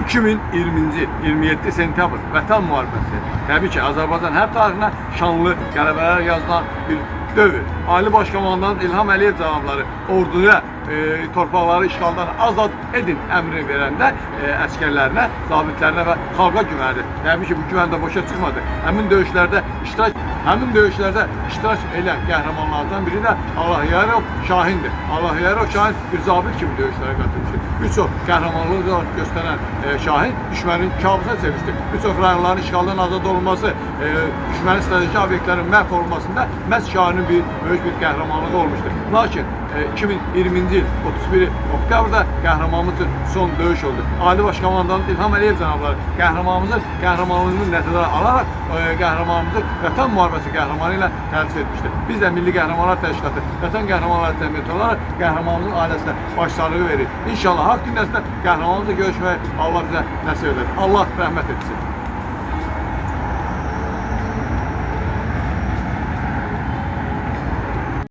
2020-ci il 27 sentyabr Vətən müharibəsi təbii ki Azərbaycan hər tarixinə şanlı qələbələr yazılan bir dövr. Ali Baş Komandan İlham Əliyev cənabları orduya torpaqları işğaldan azad edin əmri verəndə əskərlərinə, zabitlərinə və xalqa güvənirdi. Təbii ki bu güvən də boşa çıxmadı. Həmin döyüşlərdə iştirak edən qəhrəmanlardan biri də Allahyarov Şahindir. Allahyarov Şahin bir zabit kimi döyüşlərə qatılmışdır. Bir çox qəhrəmanlıq göstərən Şahin düşmənin kabusuna çevirmişdir. Bir çox rayonların işğaldan azad olunması, düşmənin strateji obyektlərin məhv olunmasında məhz Şahinin böyük bir qəhrəmanlığı olmuşdur. Lakin 2020-ci il 31 oktyabrda qəhrəmanımız üçün son döyüş oldu. Ali Baş Komandan İlham Əliyev cənabları qəhrəmanımızın qəhrəmanlığını nəzərə alaraq qəhrəmanımızı Vətən müharibəsi qəhrəmanı ilə tərif etmişdir. Biz də Milli Qəhrəmanlar Təşkilatı Vətən qəhrəmanları təmin olaraq qəhrəmanımızın ailəsinə başsağlığı verir. İnşallah haqq gündəsində qəhrəmanımızla görüşməyi Allah bizə nəsib edər. Allah rəhmət etsin.